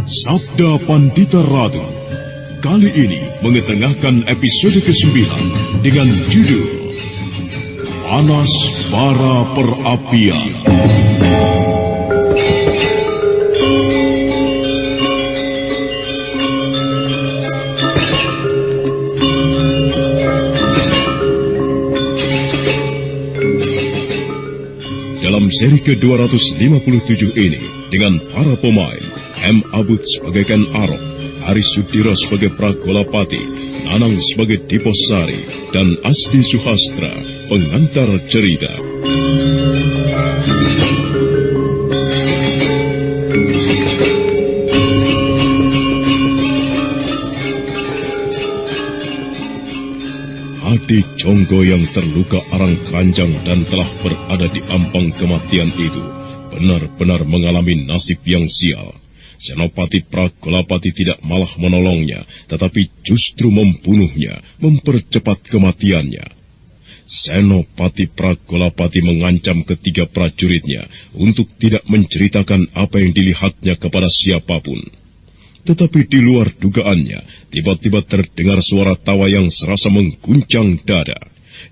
Sabda Pandita Ratu kali ini mengetengahkan episode ke-9 dengan judul Panas Bara Perapian. Dalam seri ke-257 ini, dengan para pemain, M. Abud sebagai Ken Arok, Aris Sudiro sebagai Pragolapati, Nanang sebagai Diposari, dan Asdi Suhastra, pengantar cerita. Hadi Jonggo yang terluka arang keranjang dan telah berada di ampang kematian itu benar-benar mengalami nasib yang sial. Senopati Pragolapati tidak malah menolongnya, tetapi justru membunuhnya, mempercepat kematiannya. Senopati Pragolapati mengancam ketiga prajuritnya untuk tidak menceritakan apa yang dilihatnya kepada siapapun. Tetapi di luar dugaannya, tiba-tiba terdengar suara tawa yang serasa mengguncang dada.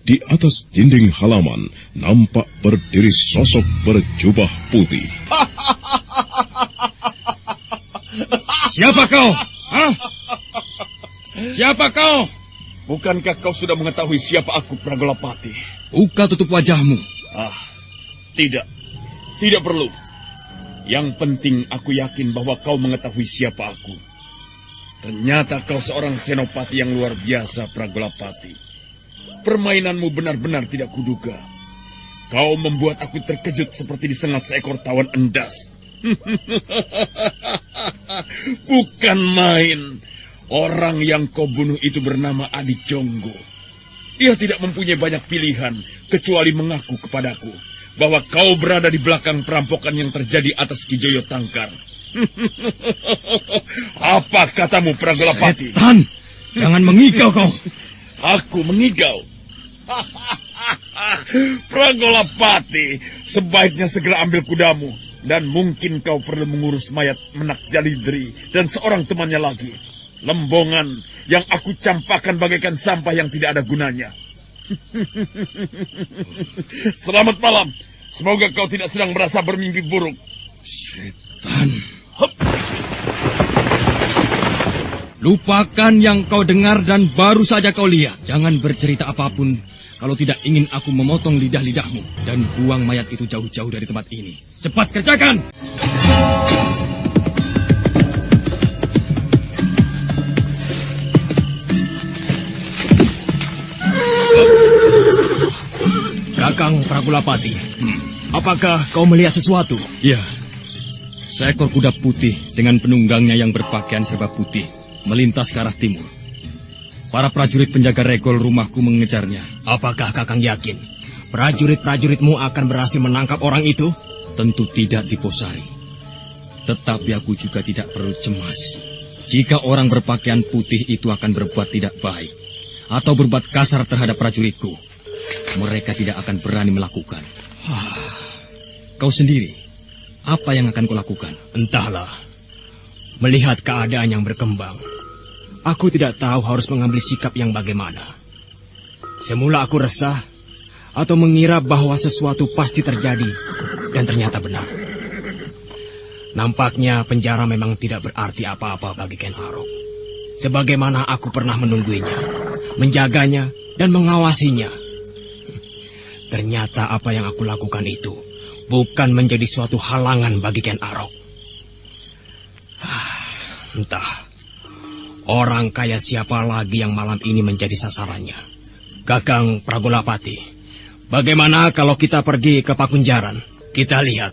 Di atas dinding halaman, nampak berdiri sosok berjubah putih. Siapa kau? Hah? Siapa kau? Bukankah kau sudah mengetahui siapa aku, Pragolapati? Buka tutup wajahmu. Tidak. Tidak perlu. Yang penting aku yakin bahwa kau mengetahui siapa aku. Ternyata kau seorang senopati yang luar biasa, Pragolapati. Permainanmu benar-benar tidak kuduga. Kau membuat aku terkejut seperti disengat seekor tawan endas. Bukan main. Orang yang kau bunuh itu bernama Adi Jonggo. Ia tidak mempunyai banyak pilihan kecuali mengaku kepadaku bahwa kau berada di belakang perampokan yang terjadi atas Ki Joyo Tangkar. Apa katamu, Pragolapati? Setan! Jangan mengigau kau. Aku mengigau? Pragolapati, sebaiknya segera ambil kudamu. Dan mungkin kau perlu mengurus mayat Menak Jalidri dan seorang temannya lagi. Lembongan yang aku campakkan bagaikan sampah yang tidak ada gunanya. Selamat malam. Semoga kau tidak sedang merasa bermimpi buruk. Setan. Lupakan yang kau dengar dan baru saja kau lihat. Jangan bercerita apapun kalau tidak ingin aku memotong lidah-lidahmu dan buang mayat itu jauh-jauh dari tempat ini. Cepat kerjakan! Kakang Pragolapati, apakah kau melihat sesuatu? Ya, seekor kuda putih dengan penunggangnya yang berpakaian serba putih melintas ke arah timur. Para prajurit penjaga regol rumahku mengejarnya. Apakah Kakang yakin prajurit-prajuritmu akan berhasil menangkap orang itu? Tentu tidak, Diposari. Tetapi aku juga tidak perlu cemas. Jika orang berpakaian putih itu akan berbuat tidak baik atau berbuat kasar terhadap prajuritku, mereka tidak akan berani melakukan. Kau sendiri, apa yang akan kau lakukan? Entahlah. Melihat keadaan yang berkembang, aku tidak tahu harus mengambil sikap yang bagaimana. Semula aku resah atau mengira bahwa sesuatu pasti terjadi, dan ternyata benar. Nampaknya penjara memang tidak berarti apa-apa bagi Ken Arok. Sebagaimana aku pernah menungguinya, menjaganya, dan mengawasinya. Ternyata apa yang aku lakukan itu bukan menjadi suatu halangan bagi Ken Arok. Entah, orang kaya siapa lagi yang malam ini menjadi sasarannya. Kakang Pragolapati, bagaimana kalau kita pergi ke Pakunjaran? Kita lihat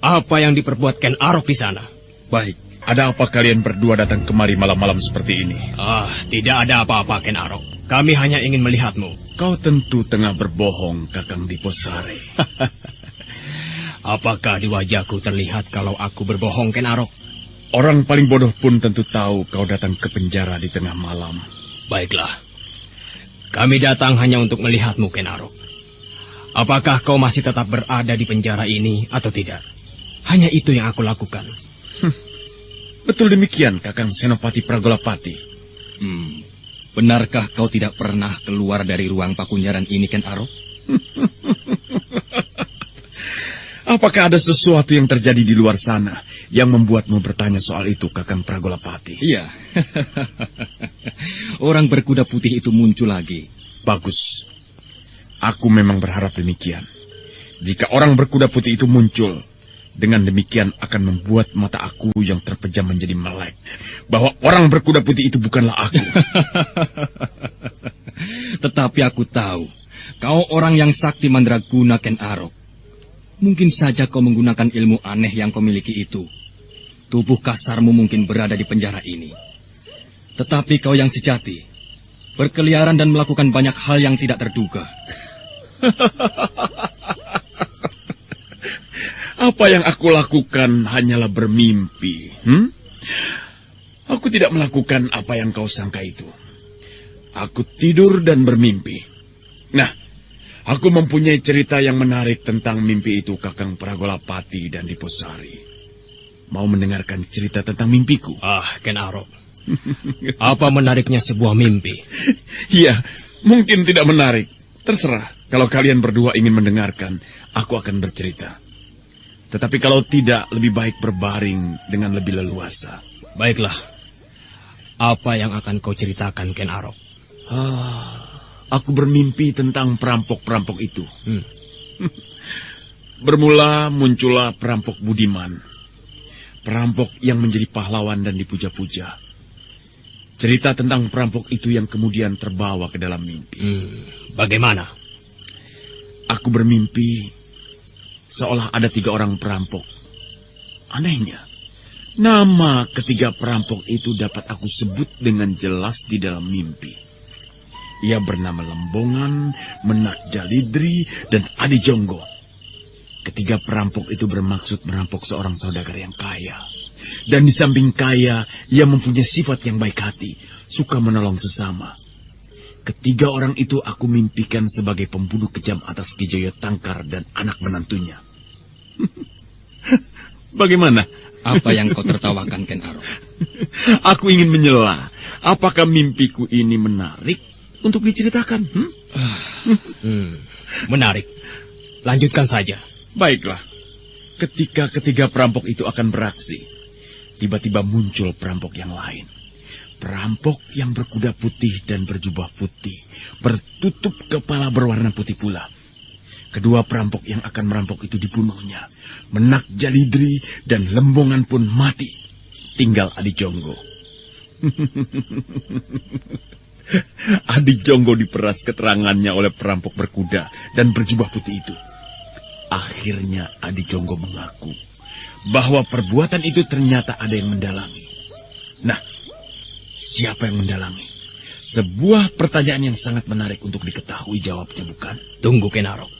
apa yang diperbuat Ken Arok di sana. Baik, ada apa kalian berdua datang kemari malam-malam seperti ini? Tidak ada apa-apa, Ken Arok. Kami hanya ingin melihatmu. Kau tentu tengah berbohong, Kakang Diposari. Apakah di wajahku terlihat kalau aku berbohong, Ken Arok? Orang paling bodoh pun tentu tahu kau datang ke penjara di tengah malam. Baiklah. Kami datang hanya untuk melihatmu, Ken Arok. Apakah kau masih tetap berada di penjara ini atau tidak? Hanya itu yang aku lakukan. Betul demikian, Kakang Senopati Pragolapati. Benarkah kau tidak pernah keluar dari ruang pakunjaran ini, Ken Arok? Apakah ada sesuatu yang terjadi di luar sana yang membuatmu bertanya soal itu, Kakang Pragolapati? Iya. Orang berkuda putih itu muncul lagi. Bagus. Aku memang berharap demikian. Jika orang berkuda putih itu muncul, dengan demikian akan membuat mata aku yang terpejam menjadi melek. Bahwa orang berkuda putih itu bukanlah aku. Tetapi aku tahu, kau orang yang sakti mandraguna, Ken Arok. Mungkin saja kau menggunakan ilmu aneh yang kau miliki itu. Tubuh kasarmu mungkin berada di penjara ini. Tetapi kau yang sejati, berkeliaran dan melakukan banyak hal yang tidak terduga. Apa yang aku lakukan hanyalah bermimpi. Aku tidak melakukan apa yang kau sangka itu. Aku tidur dan bermimpi. Nah, aku mempunyai cerita yang menarik tentang mimpi itu, Kakang Pragolapati dan Diposari. Mau mendengarkan cerita tentang mimpiku? Ken Arok. Apa menariknya sebuah mimpi? Iya, mungkin tidak menarik. Terserah, kalau kalian berdua ingin mendengarkan, aku akan bercerita. Tetapi kalau tidak, lebih baik berbaring dengan lebih leluasa. Baiklah. Apa yang akan kau ceritakan, Ken Arok? Aku bermimpi tentang perampok-perampok itu. Bermula muncullah perampok budiman. Perampok yang menjadi pahlawan dan dipuja-puja. Cerita tentang perampok itu yang kemudian terbawa ke dalam mimpi. Bagaimana? Aku bermimpi seolah ada 3 orang perampok. Anehnya, nama ketiga perampok itu dapat aku sebut dengan jelas di dalam mimpi. Ia bernama Lembongan, Menak Jalidri, dan Adi Jonggo. Ketiga perampok itu bermaksud merampok seorang saudagar yang kaya. Dan di samping kaya, ia mempunyai sifat yang baik hati, suka menolong sesama. Ketiga orang itu aku mimpikan sebagai pembunuh kejam atas Ki Joyo Tangkar dan anak menantunya. Bagaimana? Apa yang kau tertawakan, Ken Arok? Aku ingin menyela. Apakah mimpiku ini menarik untuk diceritakan? Menarik. Lanjutkan saja. Baiklah. Ketika ketiga perampok itu akan beraksi, tiba-tiba muncul perampok yang lain. Perampok yang berkuda putih dan berjubah putih, bertutup kepala berwarna putih pula. Kedua perampok yang akan merampok itu dibunuhnya. Menak Jalidri dan Lembongan pun mati. Tinggal Adi Jonggo. Adi Jonggo diperas keterangannya oleh perampok berkuda dan berjubah putih itu. Akhirnya Adi Jonggo mengaku bahwa perbuatan itu ternyata ada yang mendalangi. Nah, siapa yang mendalangi? Sebuah pertanyaan yang sangat menarik untuk diketahui jawabnya, bukan? Tunggu, Ken Arok.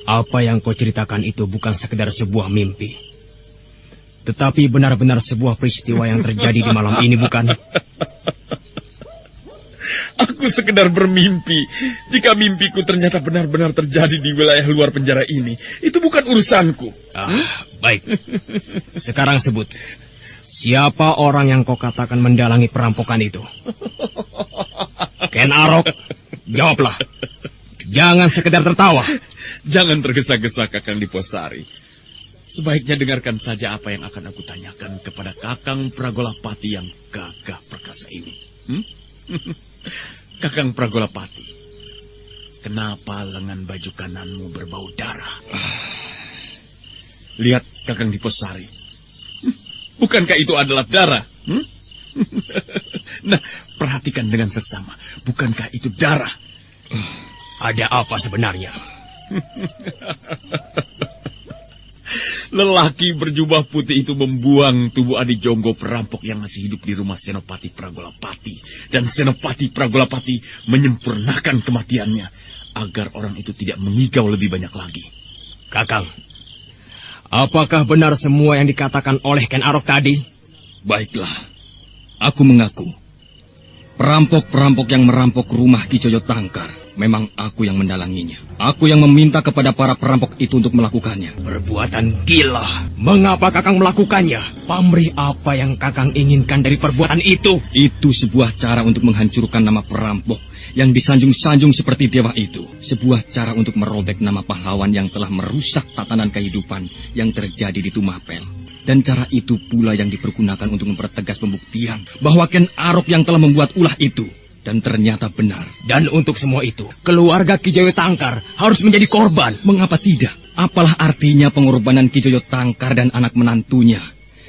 Apa yang kau ceritakan itu bukan sekedar sebuah mimpi. Tetapi benar-benar sebuah peristiwa yang terjadi di malam ini, bukan? Aku sekedar bermimpi. Jika mimpiku ternyata benar-benar terjadi di wilayah luar penjara ini, itu bukan urusanku. Baik. Sekarang sebut. Siapa orang yang kau katakan mendalangi perampokan itu? Ken Arok, jawablah. Jangan sekedar tertawa. Jangan tergesa-gesa, Kakang Diposari. Sebaiknya dengarkan saja apa yang akan aku tanyakan kepada Kakang Pragolapati yang gagah perkasa ini. Kakang Pragolapati, kenapa lengan baju kananmu berbau darah? Lihat, Kakang Diposari. Bukankah itu adalah darah? Nah, perhatikan dengan seksama. Bukankah itu darah? Ada apa sebenarnya? Lelaki berjubah putih itu membuang tubuh Adi Jonggo perampok yang masih hidup di rumah Senopati Pragolapati. Dan Senopati Pragolapati menyempurnakan kematiannya agar orang itu tidak mengigau lebih banyak lagi. Kakang, apakah benar semua yang dikatakan oleh Ken Arok tadi? Baiklah, aku mengaku. Perampok-perampok yang merampok rumah Ki Joyo Tangkar Memang aku yang mendalanginya. Aku yang meminta kepada para perampok itu untuk melakukannya. Perbuatan gila. Mengapa Kakang melakukannya? Pamrih apa yang Kakang inginkan dari perbuatan itu? Itu sebuah cara untuk menghancurkan nama perampok yang disanjung-sanjung seperti dewa itu. Sebuah cara untuk merobek nama pahlawan yang telah merusak tatanan kehidupan yang terjadi di Tumapel. Dan cara itu pula yang dipergunakan untuk mempertegas pembuktian bahwa Ken Arok yang telah membuat ulah itu. Dan ternyata benar. Dan untuk semua itu, keluarga Ki Joyo Tangkar harus menjadi korban. Mengapa tidak? Apalah artinya pengorbanan Ki Joyo Tangkar dan anak menantunya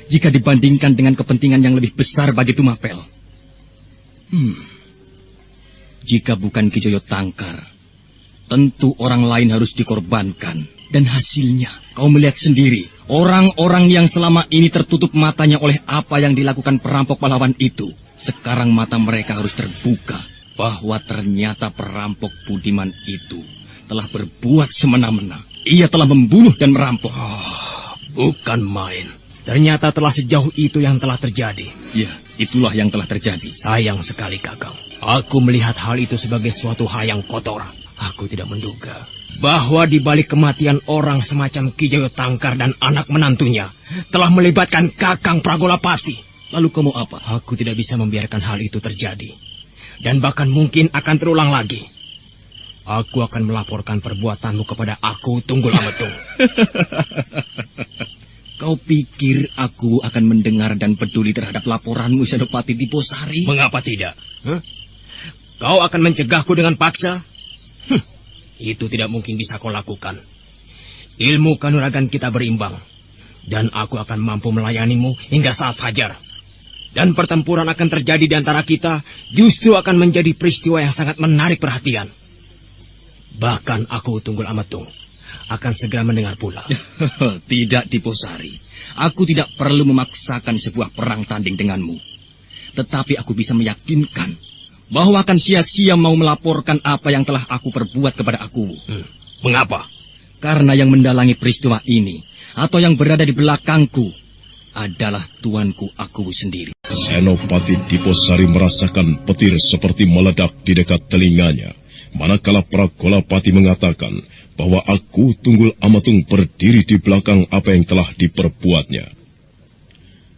jika dibandingkan dengan kepentingan yang lebih besar bagi Tumapel? Jika bukan Ki Joyo Tangkar, tentu orang lain harus dikorbankan. Dan hasilnya, kau melihat sendiri, orang-orang yang selama ini tertutup matanya oleh apa yang dilakukan perampok pahlawan itu. Sekarang mata mereka harus terbuka bahwa ternyata perampok budiman itu telah berbuat semena-mena. Ia telah membunuh dan merampok. Bukan main. Ternyata telah sejauh itu yang telah terjadi. Ya, itulah yang telah terjadi. Sayang sekali, Kakang. Aku melihat hal itu sebagai suatu hal yang kotor. Aku tidak menduga bahwa di balik kematian orang semacam Ki Joyo Tangkar dan anak menantunya telah melibatkan Kakang Pragolapati. Lalu kamu apa? Aku tidak bisa membiarkan hal itu terjadi. Dan bahkan mungkin akan terulang lagi. Aku akan melaporkan perbuatanmu kepada aku, Tunggul Ametung. Kau pikir aku akan mendengar dan peduli terhadap laporanmu, Senopati Diposari? Mengapa tidak? Kau akan mencegahku dengan paksa? Itu tidak mungkin bisa kau lakukan. Ilmu kanuragan kita berimbang. Dan aku akan mampu melayanimu hingga saat fajar. Dan pertempuran akan terjadi di antara kita justru akan menjadi peristiwa yang sangat menarik perhatian. Bahkan aku, Tunggul Ametung, akan segera mendengar pula. Tidak, Diposari. Aku tidak perlu memaksakan sebuah perang tanding denganmu. Tetapi aku bisa meyakinkan bahwa akan sia-sia mau melaporkan apa yang telah aku perbuat kepada aku. Mengapa? Karena yang mendalangi peristiwa ini, atau yang berada di belakangku, adalah tuanku aku sendiri. Senopati Diposari merasakan petir seperti meledak di dekat telinganya, manakala Pragolapati mengatakan bahwa aku, Tunggul Ametung, berdiri di belakang apa yang telah diperbuatnya.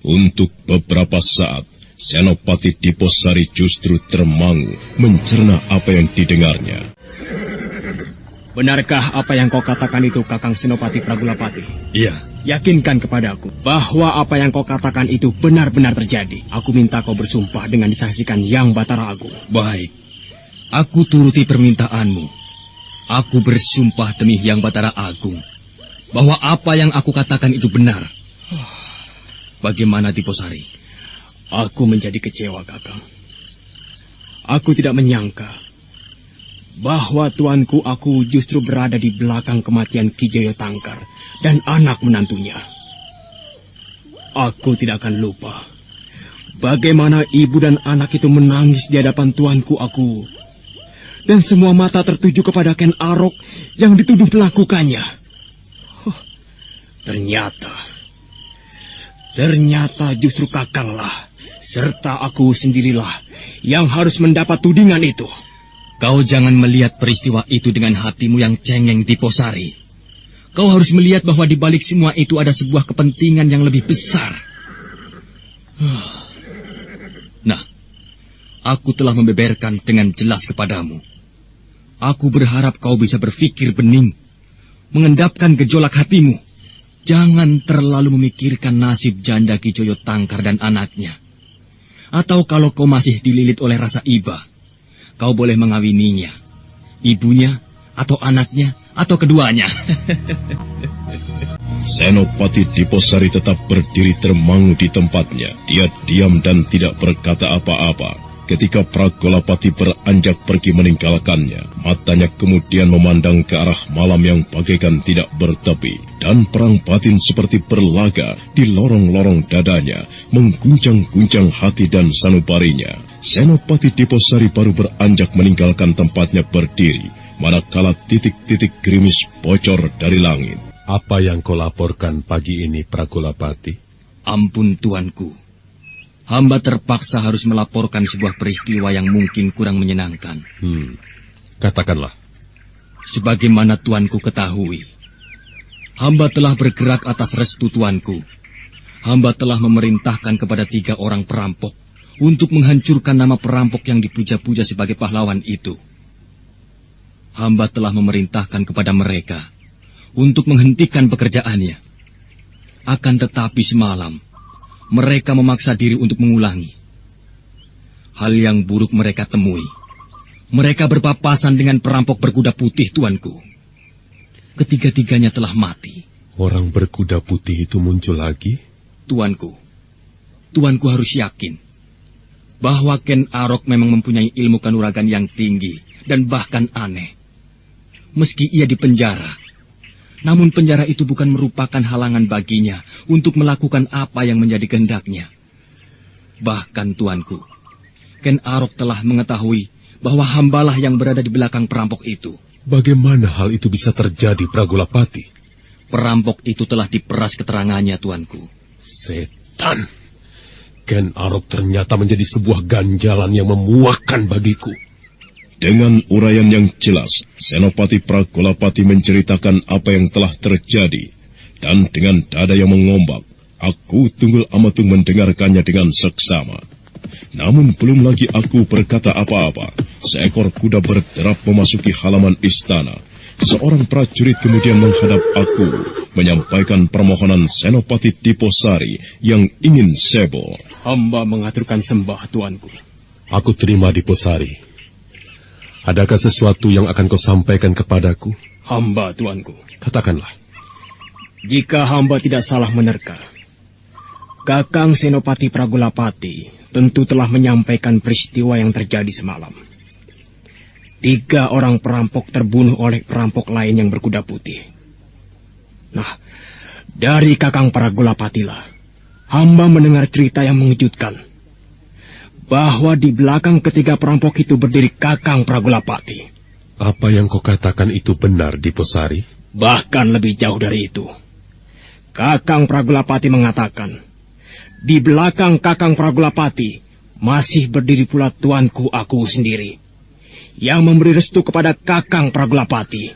Untuk beberapa saat, Senopati Diposari justru termangu mencerna apa yang didengarnya. Benarkah apa yang kau katakan itu, Kakang Senopati Pragolapati? Iya. Yakinkan kepadaku bahwa apa yang kau katakan itu benar-benar terjadi. Aku minta kau bersumpah dengan disaksikan Yang Batara Agung. Baik. Aku turuti permintaanmu. Aku bersumpah demi Yang Batara Agung bahwa apa yang aku katakan itu benar. Bagaimana, Diposari? Aku menjadi kecewa, Kakang. Aku tidak menyangka bahwa tuanku aku justru berada di belakang kematian Ki Joyo Tangkar dan anak menantunya. Aku tidak akan lupa bagaimana ibu dan anak itu menangis di hadapan tuanku aku. Dan semua mata tertuju kepada Ken Arok yang dituduh melakukannya. Ternyata justru Kakanglah serta aku sendirilah yang harus mendapat tudingan itu. Kau jangan melihat peristiwa itu dengan hatimu yang cengeng, Diposari. Kau harus melihat bahwa di balik semua itu ada sebuah kepentingan yang lebih besar. Nah, aku telah membeberkan dengan jelas kepadamu. Aku berharap kau bisa berpikir bening, mengendapkan gejolak hatimu. Jangan terlalu memikirkan nasib janda Ki Joyo Tangkar dan anaknya. Atau kalau kau masih dililit oleh rasa iba, kau boleh mengawininya, ibunya, atau anaknya, atau keduanya. Senopati Diposari tetap berdiri termangu di tempatnya. Dia diam dan tidak berkata apa-apa. Ketika Pragolapati beranjak pergi meninggalkannya, matanya kemudian memandang ke arah malam yang bagaikan tidak bertepi. Dan perang batin seperti berlaga di lorong-lorong dadanya, mengguncang-guncang hati dan sanubarinya. Senopati Diposari baru beranjak meninggalkan tempatnya berdiri, manakala titik-titik gerimis bocor dari langit. Apa yang kau laporkan pagi ini, Pragolapati? Ampun, tuanku. Hamba terpaksa harus melaporkan sebuah peristiwa yang mungkin kurang menyenangkan. Katakanlah. Sebagaimana tuanku ketahui, hamba telah bergerak atas restu tuanku. Hamba telah memerintahkan kepada 3 orang perampok untuk menghancurkan nama perampok yang dipuja-puja sebagai pahlawan itu. Hamba telah memerintahkan kepada mereka untuk menghentikan pekerjaannya. Akan tetapi semalam, mereka memaksa diri untuk mengulangi. Hal yang buruk mereka temui. Mereka berpapasan dengan perampok berkuda putih, tuanku. Ketiga-tiganya telah mati. Orang berkuda putih itu muncul lagi? Tuanku harus yakin bahwa Ken Arok memang mempunyai ilmu kanuragan yang tinggi dan bahkan aneh. Meski ia dipenjara, namun penjara itu bukan merupakan halangan baginya untuk melakukan apa yang menjadi kehendaknya. Bahkan tuanku, Ken Arok telah mengetahui bahwa hambalah yang berada di belakang perampok itu. Bagaimana hal itu bisa terjadi, Pragolapati? Perampok itu telah diperas keterangannya, tuanku. Setan! Ken Arok ternyata menjadi sebuah ganjalan yang memuakkan bagiku. Dengan uraian yang jelas, Senopati Pragolapati menceritakan apa yang telah terjadi. Dan dengan dada yang mengombak, aku Tunggul Amatung mendengarkannya dengan seksama. Namun belum lagi aku berkata apa-apa, seekor kuda berderap memasuki halaman istana. Seorang prajurit kemudian menghadap aku, menyampaikan permohonan Senopati Diposari yang ingin sebo. Hamba mengaturkan sembah, tuanku. Aku terima, Diposari. Adakah sesuatu yang akan kau sampaikan kepadaku? Hamba, tuanku. Katakanlah. Jika hamba tidak salah menerka, Kakang Senopati Pragolapati tentu telah menyampaikan peristiwa yang terjadi semalam. 3 orang perampok terbunuh oleh perampok lain yang berkuda putih. Nah, dari Kakang Pragolapati lah, hamba mendengar cerita yang mengejutkan. Bahwa di belakang ketiga perampok itu berdiri Kakang Pragolapati. Apa yang kau katakan itu benar, Diposari? Bahkan lebih jauh dari itu. Kakang Pragolapati mengatakan, di belakang Kakang Pragolapati masih berdiri pula tuanku aku sendiri, yang memberi restu kepada Kakang Pragolapati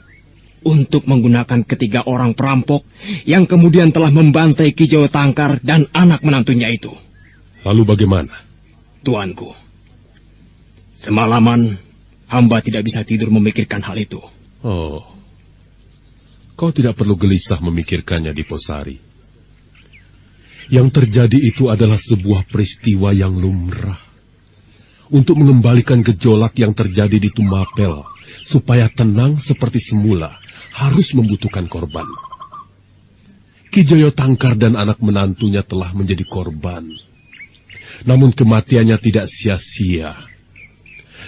untuk menggunakan 3 orang perampok yang kemudian telah membantai Ki Jayo Tangkar dan anak menantunya itu. Lalu bagaimana? Tuanku, semalaman hamba tidak bisa tidur memikirkan hal itu. Oh, kau tidak perlu gelisah memikirkannya, Diposari. Yang terjadi itu adalah sebuah peristiwa yang lumrah. Untuk mengembalikan gejolak yang terjadi di Tumapel, supaya tenang seperti semula, harus membutuhkan korban. Ki Jayo Tangkar dan anak menantunya telah menjadi korban. Namun kematiannya tidak sia-sia.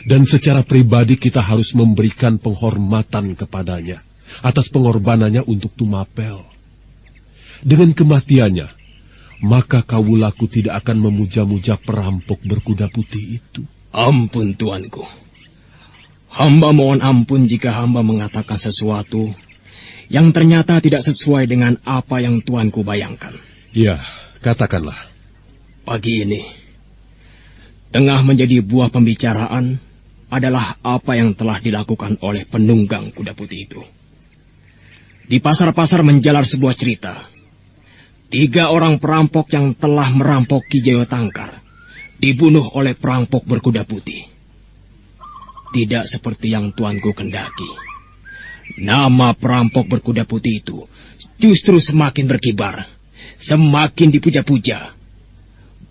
Dan secara pribadi kita harus memberikan penghormatan kepadanya atas pengorbanannya untuk Tumapel. Dengan kematiannya, maka kawulaku tidak akan memuja-muja perampok berkuda putih itu. Ampun, tuanku. Hamba mohon ampun jika hamba mengatakan sesuatu yang ternyata tidak sesuai dengan apa yang tuanku bayangkan. Ya, katakanlah. Pagi ini, tengah menjadi buah pembicaraan adalah apa yang telah dilakukan oleh penunggang kuda putih itu. Di pasar-pasar menjalar sebuah cerita. 3 orang perampok yang telah merampok Ki Jayo Tangkar dibunuh oleh perampok berkuda putih. Tidak seperti yang tuanku kendaki. Nama perampok berkuda putih itu justru semakin berkibar, semakin dipuja-puja.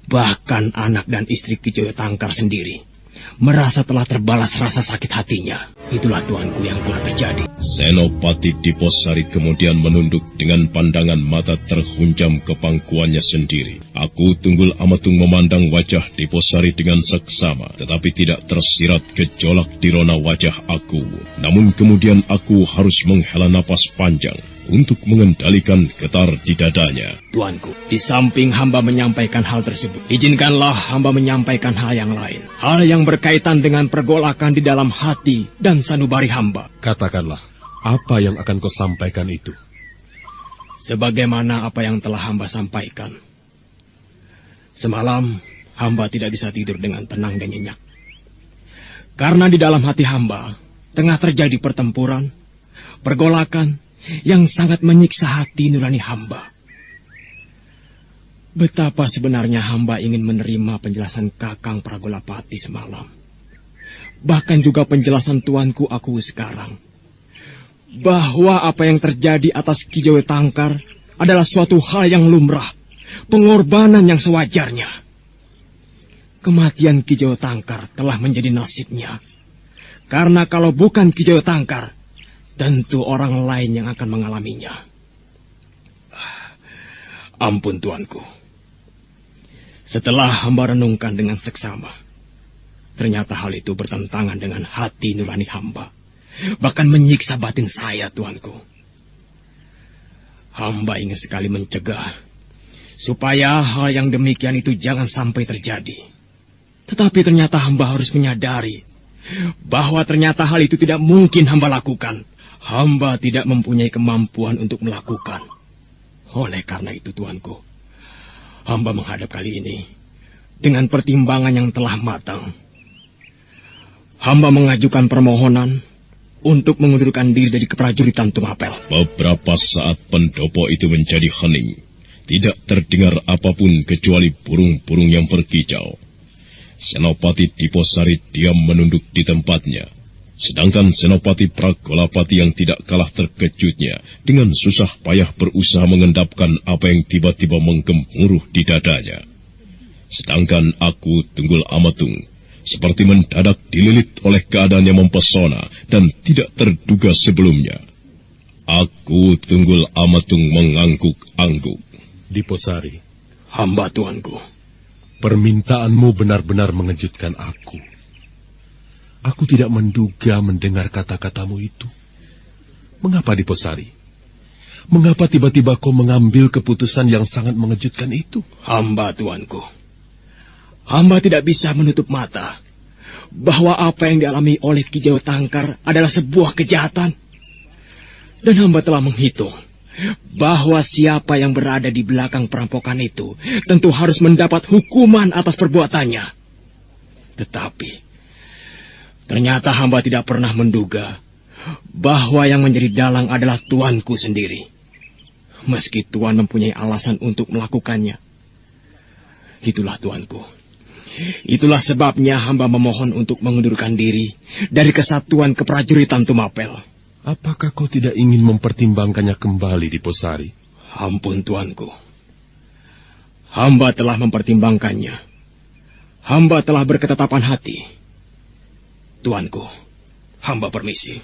Bahkan anak dan istri Ki Jayo Tangkar sendiri merasa telah terbalas rasa sakit hatinya. Itulah tuanku yang telah terjadi. Senopati Diposari kemudian menunduk dengan pandangan mata terhunjam ke pangkuannya sendiri. Aku Tunggul Amatung memandang wajah Diposari dengan seksama, tetapi tidak tersirat gejolak di rona wajah aku. Namun kemudian aku harus menghela napas panjang untuk mengendalikan getar di dadanya. Tuanku, di samping hamba menyampaikan hal tersebut, izinkanlah hamba menyampaikan hal yang lain. Hal yang berkaitan dengan pergolakan di dalam hati dan sanubari hamba. Katakanlah, apa yang akan kau sampaikan itu? Sebagaimana apa yang telah hamba sampaikan. Semalam, hamba tidak bisa tidur dengan tenang dan nyenyak. Karena di dalam hati hamba tengah terjadi pertempuran, pergolakan yang sangat menyiksa hati nurani hamba. Betapa sebenarnya hamba ingin menerima penjelasan Kakang Pragolapati semalam. Bahkan juga penjelasan tuanku aku sekarang. Bahwa apa yang terjadi atas Ki Jawa Tangkar adalah suatu hal yang lumrah, pengorbanan yang sewajarnya. Kematian Ki Jawa Tangkar telah menjadi nasibnya. Karena kalau bukan Ki Jawa Tangkar, tentu orang lain yang akan mengalaminya. Ampun tuanku. Setelah hamba renungkan dengan seksama, ternyata hal itu bertentangan dengan hati nurani hamba. Bahkan menyiksa batin saya, tuanku. Hamba ingin sekali mencegah, supaya hal yang demikian itu jangan sampai terjadi. Tetapi ternyata hamba harus menyadari, bahwa ternyata hal itu tidak mungkin hamba lakukan. Hamba tidak mempunyai kemampuan untuk melakukan. Oleh karena itu, tuanku, hamba menghadap kali ini dengan pertimbangan yang telah matang. Hamba mengajukan permohonan untuk mengundurkan diri dari keprajuritan Tumapel. Beberapa saat pendopo itu menjadi hening. Tidak terdengar apapun kecuali burung-burung yang berkicau. Senopati Diposari diam menunduk di tempatnya. Sedangkan Senopati Pragolapati yang tidak kalah terkejutnya dengan susah payah berusaha mengendapkan apa yang tiba-tiba menggemuruh di dadanya. Sedangkan aku, Tunggul Amatung, seperti mendadak dililit oleh keadaan yang mempesona dan tidak terduga sebelumnya. Aku, Tunggul Amatung, mengangguk-angguk. Diposari. Hamba tuanku. Permintaanmu benar-benar mengejutkan aku. Aku tidak menduga mendengar kata-katamu itu. Mengapa, Diposari? Mengapa tiba-tiba kau mengambil keputusan yang sangat mengejutkan itu? Hamba tuanku. Hamba tidak bisa menutup mata bahwa apa yang dialami oleh Ki Jawa Tangkar adalah sebuah kejahatan. Dan hamba telah menghitung bahwa siapa yang berada di belakang perampokan itu tentu harus mendapat hukuman atas perbuatannya. Tetapi ternyata hamba tidak pernah menduga bahwa yang menjadi dalang adalah tuanku sendiri. Meski tuan mempunyai alasan untuk melakukannya. Itulah tuanku. Itulah sebabnya hamba memohon untuk mengundurkan diri dari kesatuan keprajuritan Tumapel. Apakah kau tidak ingin mempertimbangkannya kembali, Diposari? Ampun tuanku. Hamba telah mempertimbangkannya. Hamba telah berketetapan hati. Tuanku, hamba permisi.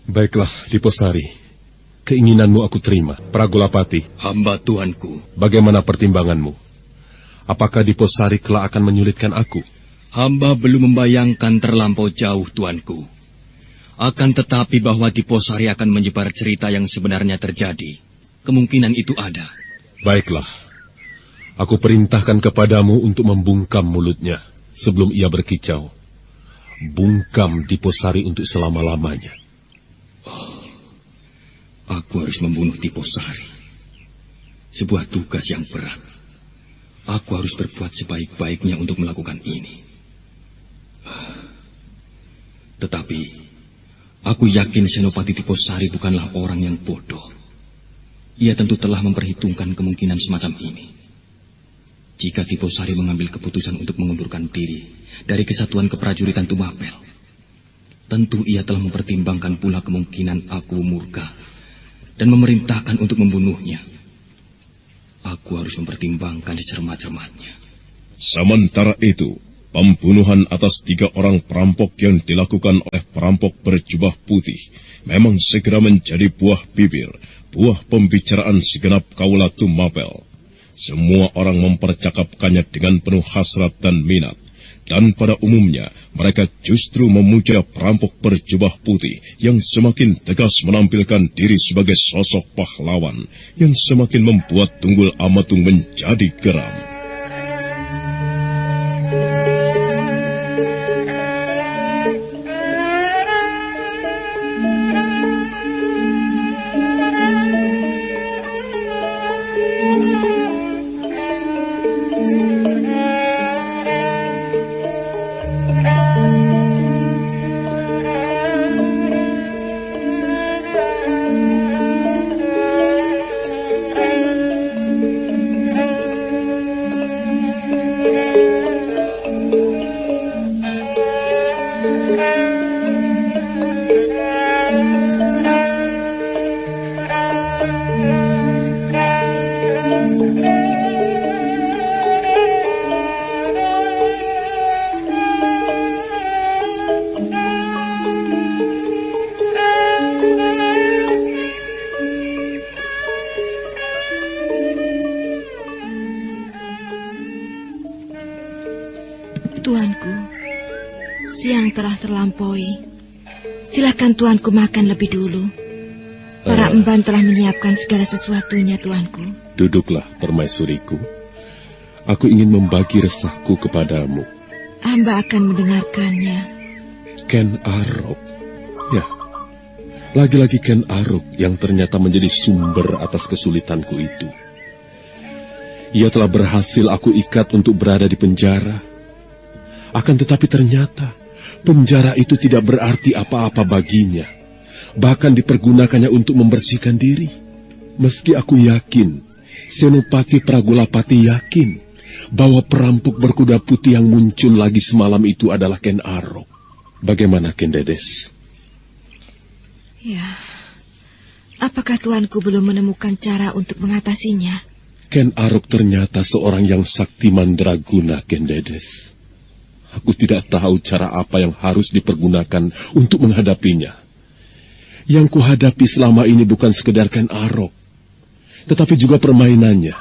Baiklah, Diposari. Keinginanmu aku terima. Pragolapati. Hamba tuanku. Bagaimana pertimbanganmu? Apakah Diposari kelak akan menyulitkan aku? Hamba belum membayangkan terlampau jauh, tuanku. Akan tetapi bahwa Diposari akan menyebar cerita yang sebenarnya terjadi. Kemungkinan itu ada. Baiklah. Aku perintahkan kepadamu untuk membungkam mulutnya sebelum ia berkicau. Bungkam Diposari untuk selama-lamanya. Aku harus membunuh Diposari. Sebuah tugas yang berat. Aku harus berbuat sebaik-baiknya untuk melakukan ini. Tetapi, aku yakin Senopati Diposari bukanlah orang yang bodoh. Ia tentu telah memperhitungkan kemungkinan semacam ini. Jika Diposari mengambil keputusan untuk mengundurkan diri dari kesatuan keprajuritan Tumapel, tentu ia telah mempertimbangkan pula kemungkinan aku murka dan memerintahkan untuk membunuhnya. Aku harus mempertimbangkan secermat-cermatnya. Sementara itu, pembunuhan atas 3 orang perampok yang dilakukan oleh perampok berjubah putih memang segera menjadi buah bibir, buah pembicaraan segenap kaula Tumapel. Semua orang mempercakapkannya dengan penuh hasrat dan minat. Dan pada umumnya, mereka justru memuja perampok berjubah putih yang semakin tegas menampilkan diri sebagai sosok pahlawan yang semakin membuat Tunggul Amatung menjadi geram. Tuanku, siang telah terlampaui. Silakan tuanku makan lebih dulu. Para emban telah menyiapkan segala sesuatunya, tuanku. Duduklah, permaisuriku. Aku ingin membagi resahku kepadamu. Hamba akan mendengarkannya. Ken Arok. Ya, lagi-lagi Ken Arok yang ternyata menjadi sumber atas kesulitanku itu. Ia telah berhasil aku ikat untuk berada di penjara. Akan tetapi ternyata penjara itu tidak berarti apa-apa baginya. Bahkan dipergunakannya untuk membersihkan diri. Meski aku yakin, Senopati Pragolapati yakin bahwa perampok berkuda putih yang muncul lagi semalam itu adalah Ken Arok. Bagaimana, Ken Dedes? Ya, apakah tuanku belum menemukan cara untuk mengatasinya? Ken Arok ternyata seorang yang sakti mandraguna, Ken Dedes. Aku tidak tahu cara apa yang harus dipergunakan untuk menghadapinya. Yang kuhadapi selama ini bukan sekedar Ken Arok, tetapi juga permainannya.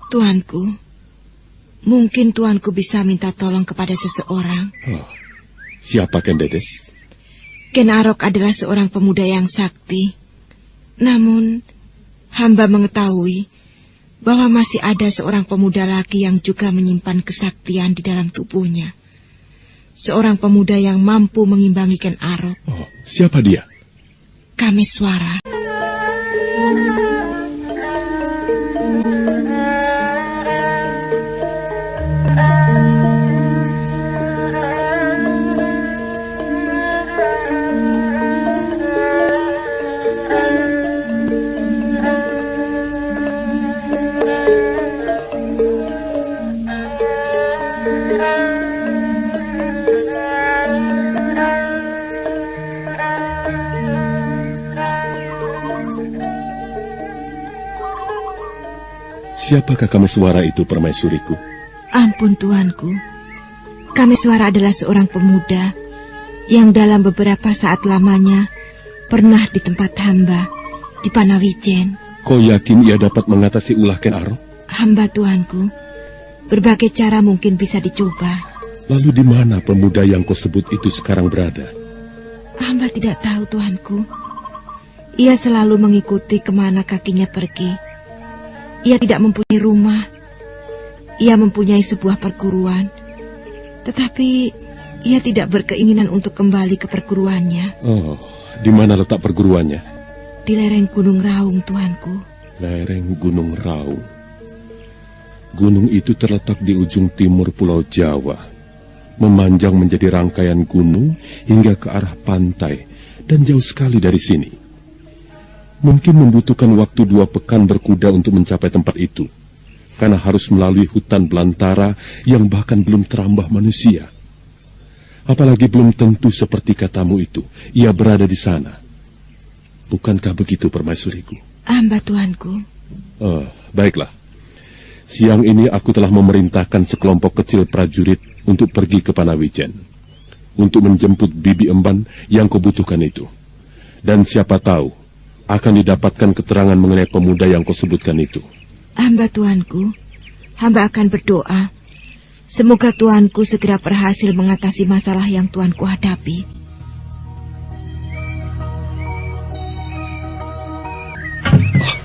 Tuanku, mungkin tuanku bisa minta tolong kepada seseorang. Oh, siapa, Ken Dedes? Ken Arok adalah seorang pemuda yang sakti. Namun, hamba mengetahui bahwa masih ada seorang pemuda laki yang juga menyimpan kesaktian di dalam tubuhnya. Seorang pemuda yang mampu mengimbangi Ken Arok. Oh, siapa dia? Kameswara. Siapakah Kameswara itu, permaisuriku? Ampun, tuanku. Kameswara adalah seorang pemuda yang dalam beberapa saat lamanya pernah di tempat hamba di Panawijen. Kau yakin ia dapat mengatasi ulah Ken Arok? Hamba, tuanku. Berbagai cara mungkin bisa dicoba. Lalu di mana pemuda yang kau sebut itu sekarang berada? Hamba tidak tahu, tuanku. Ia selalu mengikuti kemana kakinya pergi. Ia tidak mempunyai rumah. Ia mempunyai sebuah perguruan. Tetapi ia tidak berkeinginan untuk kembali ke perguruannya. Oh, di mana letak perguruannya? Di lereng Gunung Raung, tuanku. Lereng Gunung Raung. Gunung itu terletak di ujung timur Pulau Jawa. Memanjang menjadi rangkaian gunung hingga ke arah pantai dan jauh sekali dari sini. Mungkin membutuhkan waktu 2 pekan berkuda untuk mencapai tempat itu, karena harus melalui hutan belantara yang bahkan belum terambah manusia. Apalagi belum tentu seperti katamu itu, ia berada di sana. Bukankah begitu, permaisuriku? Hamba, tuanku. Oh, baiklah. Siang ini aku telah memerintahkan sekelompok kecil prajurit untuk pergi ke Panawijen, untuk menjemput bibi emban yang kau butuhkan itu. Dan siapa tahu akan didapatkan keterangan mengenai pemuda yang kau sebutkan itu. Hamba, tuanku. Hamba akan berdoa. Semoga tuanku segera berhasil mengatasi masalah yang tuanku hadapi. Oh,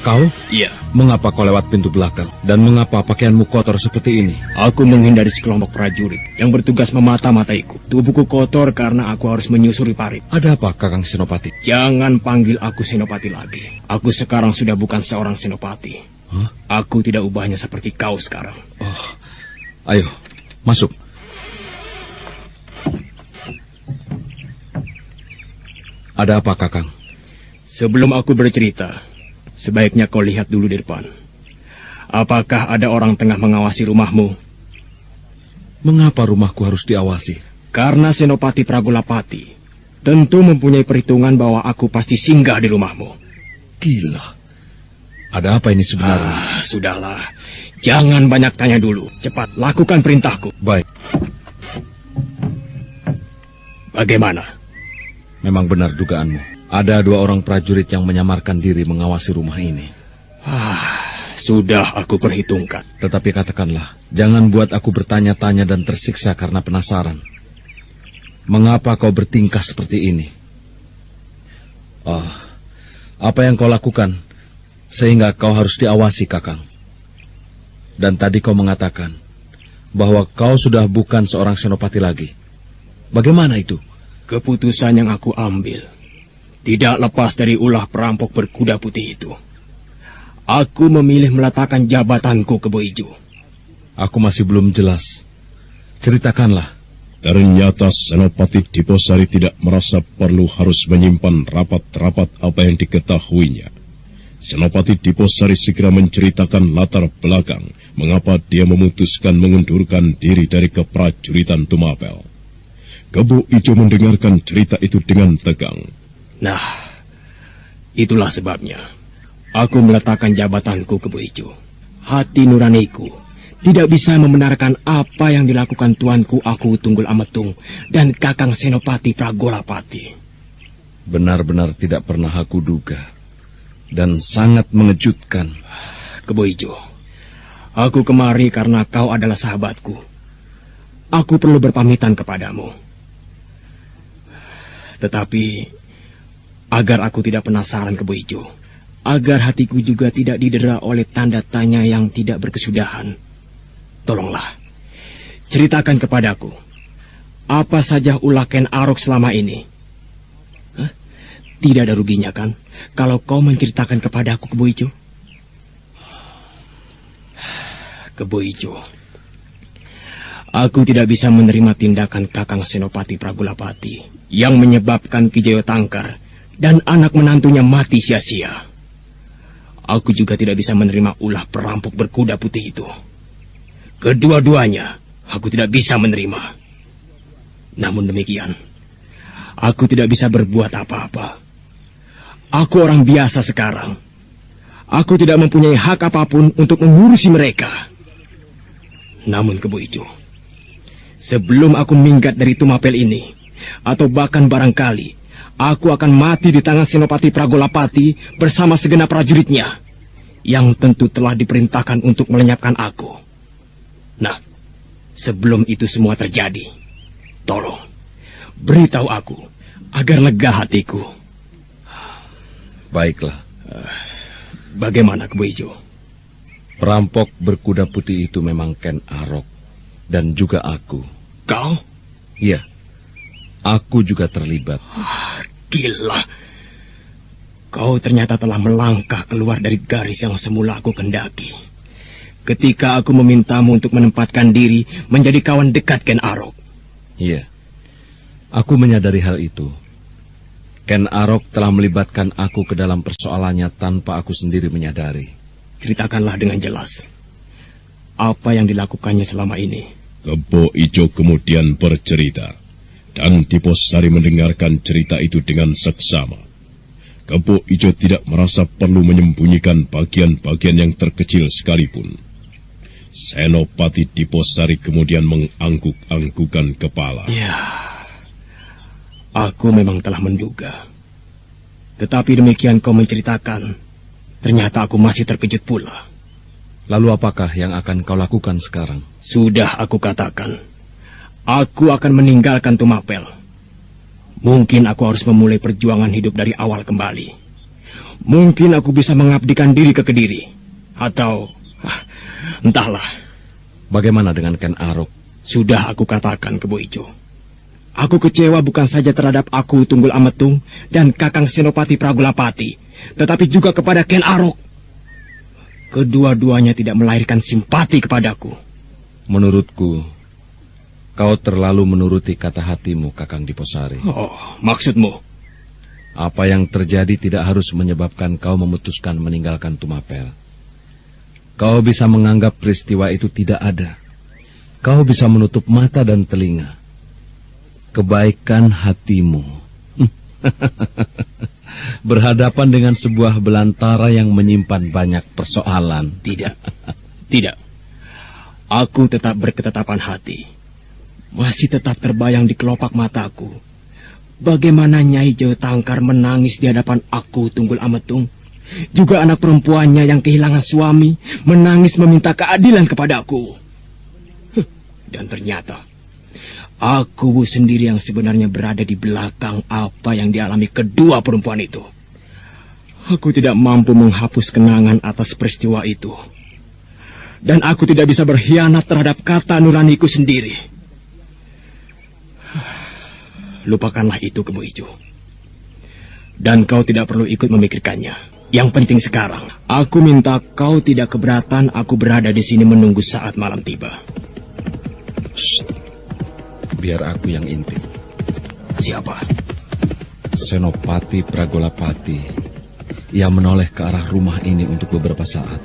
kau? Iya. Mengapa kau lewat pintu belakang? Dan mengapa pakaianmu kotor seperti ini? Aku menghindari sekelompok prajurit yang bertugas memata-mataiku. Tubuhku kotor karena aku harus menyusuri parit. Ada apa, Kakang Senopati? Jangan panggil aku Senopati lagi. Aku sekarang sudah bukan seorang Senopati. Hah? Aku tidak ubahnya seperti kau sekarang. Oh, ayo, masuk. Ada apa, Kakang? Sebelum aku bercerita, sebaiknya kau lihat dulu di depan. Apakah ada orang tengah mengawasi rumahmu? Mengapa rumahku harus diawasi? Karena Senopati Pragolapati tentu mempunyai perhitungan bahwa aku pasti singgah di rumahmu. Gila. Ada apa ini sebenarnya? Sudahlah. Jangan banyak tanya dulu. Cepat, lakukan perintahku. Baik. Bagaimana? Memang benar dugaanmu. Ada 2 orang prajurit yang menyamarkan diri mengawasi rumah ini. Sudah aku perhitungkan. Tetapi katakanlah, jangan buat aku bertanya-tanya dan tersiksa karena penasaran. Mengapa kau bertingkah seperti ini? Apa yang kau lakukan sehingga kau harus diawasi, Kakang? Dan tadi kau mengatakan bahwa kau sudah bukan seorang senopati lagi. Bagaimana itu? Keputusan yang aku ambil tidak lepas dari ulah perampok berkuda putih itu. Aku memilih meletakkan jabatanku ke Boijo. Aku masih belum jelas. Ceritakanlah. Ternyata Senopati Diposari tidak merasa perlu harus menyimpan rapat-rapat apa yang diketahuinya. Senopati Diposari segera menceritakan latar belakang mengapa dia memutuskan mengundurkan diri dari keprajuritan Tumapel. Kebo Ijo mendengarkan cerita itu dengan tegang. Nah, itulah sebabnya aku meletakkan jabatanku ke Boijo. Hati nuraniku tidak bisa membenarkan apa yang dilakukan tuanku Aku Tunggul Ametung dan Kakang Senopati Pragolapati. Benar-benar tidak pernah aku duga. Dan sangat mengejutkan. Kebo Ijo, aku kemari karena kau adalah sahabatku. Aku perlu berpamitan kepadamu. Tetapi, agar aku tidak penasaran, Kebo Ijo, agar hatiku juga tidak didera oleh tanda tanya yang tidak berkesudahan, tolonglah, ceritakan kepadaku, apa saja ulah Ken Arok selama ini? Tidak ada ruginya kan, kalau kau menceritakan kepadaku, Kebo Ijo? Kebo Ijo, aku tidak bisa menerima tindakan Kakang Senopati Pragolapati yang menyebabkan Ki Jayo Tangkar dan anak menantunya mati sia-sia. Aku juga tidak bisa menerima ulah perampok berkuda putih itu. Kedua-duanya aku tidak bisa menerima. Namun demikian, aku tidak bisa berbuat apa-apa. Aku orang biasa sekarang. Aku tidak mempunyai hak apapun untuk mengurusi mereka. Namun Kebo Ijo, sebelum aku minggat dari Tumapel ini, atau bahkan barangkali aku akan mati di tangan Senopati Pragolapati bersama segenap prajuritnya, yang tentu telah diperintahkan untuk melenyapkan aku. Nah, sebelum itu semua terjadi, tolong beritahu aku agar lega hatiku. Baiklah. Bagaimana, Kebo Ijo? Perampok berkuda putih itu memang Ken Arok dan juga aku. Kau? Iya. Aku juga terlibat. Gila. Kau ternyata telah melangkah keluar dari garis yang semula aku kendaki. Ketika aku memintamu untuk menempatkan diri menjadi kawan dekat Ken Arok. Iya. Aku menyadari hal itu. Ken Arok telah melibatkan aku ke dalam persoalannya tanpa aku sendiri menyadari. Ceritakanlah dengan jelas. Apa yang dilakukannya selama ini? Kebo Ijo kemudian bercerita. Dan Diposari mendengarkan cerita itu dengan seksama. Kebo Ijo tidak merasa perlu menyembunyikan bagian-bagian yang terkecil sekalipun. Senopati Diposari kemudian mengangguk-anggukan kepala. Ya, aku memang telah menduga. Tetapi demikian kau menceritakan, ternyata aku masih terkejut pula. Lalu apakah yang akan kau lakukan sekarang? Sudah aku katakan, aku akan meninggalkan Tumapel. Mungkin aku harus memulai perjuangan hidup dari awal kembali. Mungkin aku bisa mengabdikan diri ke Kediri. Atau, entahlah. Bagaimana dengan Ken Arok? Sudah aku katakan, Kebo Ijo. Aku kecewa bukan saja terhadap Aku Tunggul Ametung dan Kakang Senopati Pragolapati, tetapi juga kepada Ken Arok. Kedua-duanya tidak melahirkan simpati kepadaku. Menurutku, kau terlalu menuruti kata hatimu, Kakang Diposari. Oh, maksudmu? Apa yang terjadi tidak harus menyebabkan kau memutuskan meninggalkan Tumapel. Kau bisa menganggap peristiwa itu tidak ada. Kau bisa menutup mata dan telinga. Kebaikan hatimu berhadapan dengan sebuah belantara yang menyimpan banyak persoalan. Tidak, tidak. Aku tetap berketetapan hati. Masih tetap terbayang di kelopak mataku bagaimana Nyai Jayo Tangkar menangis di hadapan Aku Tunggul Ametung juga anak perempuannya yang kehilangan suami menangis meminta keadilan kepadaku. Dan ternyata aku sendiri yang sebenarnya berada di belakang apa yang dialami kedua perempuan itu. Aku tidak mampu menghapus kenangan atas peristiwa itu. Dan aku tidak bisa berkhianat terhadap kata nuraniku sendiri. Lupakanlah itu, Kebo Ijo. Dan kau tidak perlu ikut memikirkannya. Yang penting sekarang, aku minta kau tidak keberatan aku berada di sini menunggu saat malam tiba. Shh. Biar aku yang intip. Siapa? Senopati Pragolapati. Ia menoleh ke arah rumah ini untuk beberapa saat.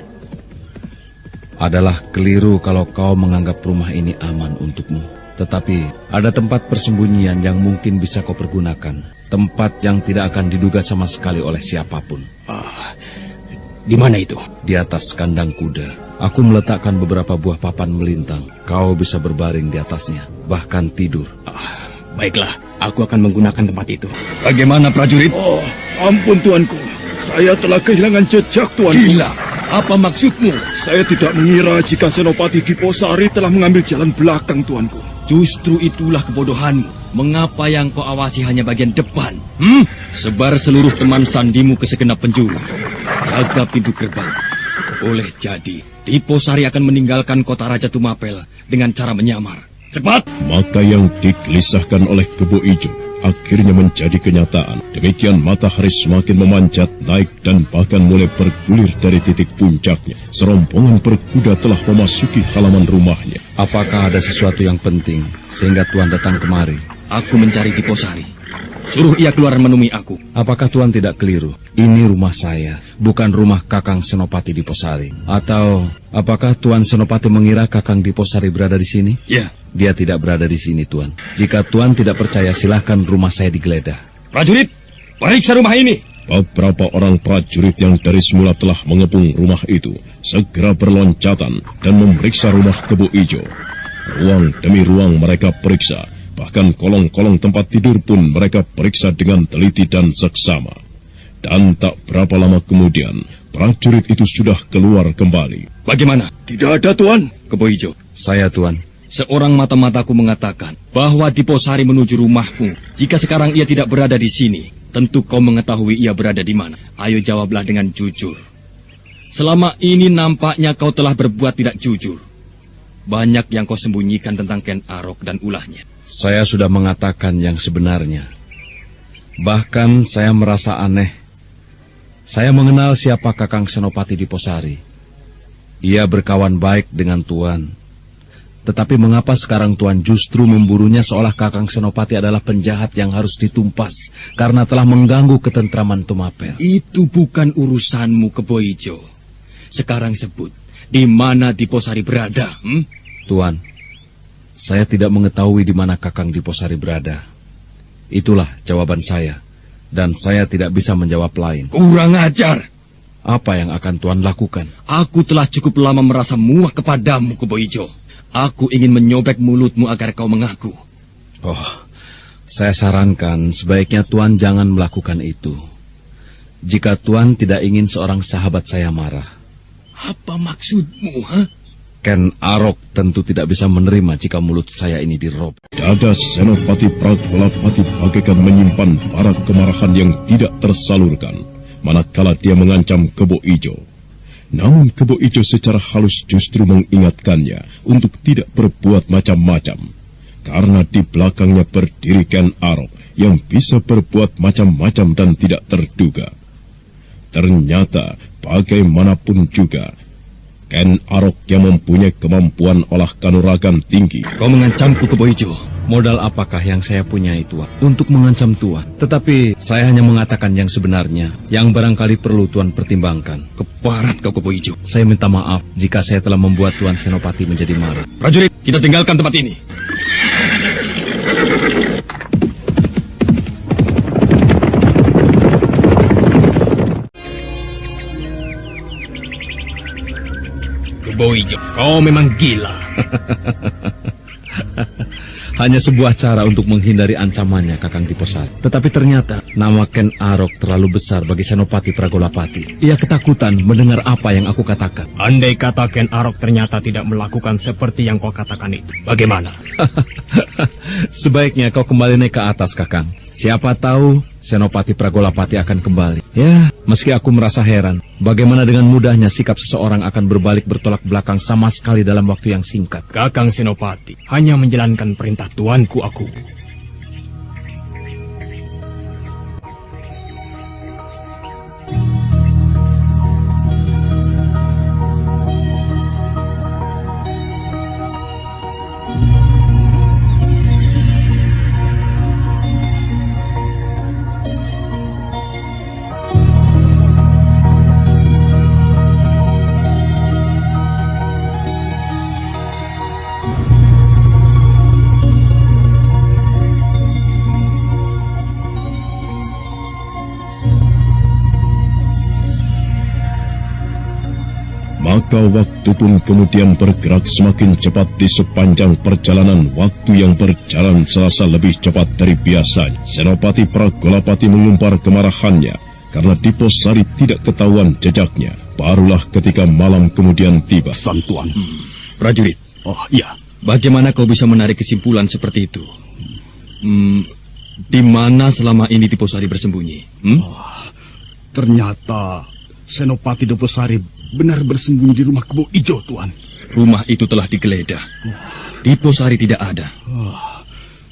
Adalah keliru kalau kau menganggap rumah ini aman untukmu. Tetapi ada tempat persembunyian yang mungkin bisa kau pergunakan. Tempat yang tidak akan diduga sama sekali oleh siapapun. Di mana itu? Di atas kandang kuda. Aku meletakkan beberapa buah papan melintang. Kau bisa berbaring di atasnya, bahkan tidur. Baiklah, aku akan menggunakan tempat itu. Bagaimana, prajurit? Oh, ampun tuanku. Saya telah kehilangan jejak tuanku. Gila, apa maksudmu? Saya tidak mengira jika Senopati Diposari telah mengambil jalan belakang tuanku. Justru itulah kebodohanmu. Mengapa yang kau awasi hanya bagian depan? Sebar seluruh teman sandimu ke segenap penjuru. Jaga pintu gerbang. Boleh jadi, Diposari akan meninggalkan kota Raja Tumapel dengan cara menyamar. Cepat! Maka yang digelisahkan oleh Kebo Ijo akhirnya menjadi kenyataan. Demikian matahari semakin memanjat naik dan bahkan mulai bergulir dari titik puncaknya. Serombongan berkuda telah memasuki halaman rumahnya. Apakah ada sesuatu yang penting sehingga Tuan datang kemari? Aku mencari Diposari. Suruh ia keluar menemui aku. Apakah Tuan tidak keliru? Ini rumah saya, bukan rumah Kakang Senopati Diposari. Atau apakah Tuan Senopati mengira Kakang Diposari berada di sini? Ya. Dia tidak berada di sini, Tuan. Jika Tuan tidak percaya, silahkan rumah saya digeledah. Prajurit, periksa rumah ini. Beberapa orang prajurit yang dari semula telah mengepung rumah itu segera berloncatan dan memeriksa rumah Kebo Ijo. Ruang demi ruang mereka periksa. Bahkan kolong-kolong tempat tidur pun mereka periksa dengan teliti dan seksama. Dan tak berapa lama kemudian, prajurit itu sudah keluar kembali. Bagaimana? Tidak ada, Tuan. Kebo Ijo. Saya, Tuan. Seorang mata-mataku mengatakan bahwa Diposari menuju rumahmu. Jika sekarang ia tidak berada di sini, tentu kau mengetahui ia berada di mana. Ayo jawablah dengan jujur. Selama ini nampaknya kau telah berbuat tidak jujur. Banyak yang kau sembunyikan tentang Ken Arok dan ulahnya. Saya sudah mengatakan yang sebenarnya. Bahkan saya merasa aneh. Saya mengenal siapa Kakang Senopati Diposari. Ia berkawan baik dengan Tuan. Tetapi mengapa sekarang Tuan justru memburunya seolah Kakang Senopati adalah penjahat yang harus ditumpas karena telah mengganggu ketentraman Tumapel? Itu bukan urusanmu, Kebo Ijo. Sekarang sebut, di mana Diposari berada? Tuan, saya tidak mengetahui di mana Kakang Diposari berada. Itulah jawaban saya, dan saya tidak bisa menjawab lain. Kurang ajar! Apa yang akan Tuan lakukan? Aku telah cukup lama merasa muak kepadamu, Kebo Ijo. Aku ingin menyobek mulutmu agar kau mengaku. Oh, saya sarankan sebaiknya Tuan jangan melakukan itu. Jika Tuan tidak ingin seorang sahabat saya marah. Apa maksudmu, ha? Ken Arok tentu tidak bisa menerima jika mulut saya ini dirobek. Dada Senopati Pragolapati bagaikan menyimpan bara kemarahan yang tidak tersalurkan, manakala dia mengancam Kebo Ijo. Namun Kebo Ijo secara halus justru mengingatkannya untuk tidak berbuat macam-macam. Karena di belakangnya berdiri Ken Arok yang bisa berbuat macam-macam dan tidak terduga. Ternyata bagaimanapun juga, Ken Arok yang mempunyai kemampuan olah kanuragan tinggi. Kau mengancamku, Kebo Ijo. Modal apakah yang saya punyai, Tuan? Untuk mengancam Tuan. Tetapi saya hanya mengatakan yang sebenarnya, yang barangkali perlu Tuan pertimbangkan. Keparat kau, Kebo Ijo. Saya minta maaf jika saya telah membuat Tuan Senopati menjadi marah. Prajurit, kita tinggalkan tempat ini. Kebo Ijo, kau memang gila. Hanya sebuah cara untuk menghindari ancamannya, Kakang Diposari. Tetapi ternyata nama Ken Arok terlalu besar bagi Senopati Pragolapati. Ia ketakutan mendengar apa yang aku katakan. Andai kata Ken Arok ternyata tidak melakukan seperti yang kau katakan itu, bagaimana? Sebaiknya kau kembali naik ke atas, Kakang. Siapa tahu Senopati Pragolapati akan kembali. Ya, meski aku merasa heran, bagaimana dengan mudahnya sikap seseorang akan berbalik bertolak belakang sama sekali dalam waktu yang singkat. Kakang Senopati hanya menjalankan perintah tuanku aku. Maka waktu pun kemudian bergerak semakin cepat di sepanjang perjalanan waktu yang berjalan serasa lebih cepat dari biasanya. Senopati Pragolapati mengumpar kemarahannya karena Diposari tidak ketahuan jejaknya. Barulah ketika malam kemudian tiba. Sang Tuan. Prajurit. Oh iya. Bagaimana kau bisa menarik kesimpulan seperti itu? Di mana selama ini Diposari bersembunyi? Ternyata Senopati Diposari benar bersembunyi di rumah Kebo Ijo, Tuan. Rumah itu telah digeledah. Diposari tidak ada.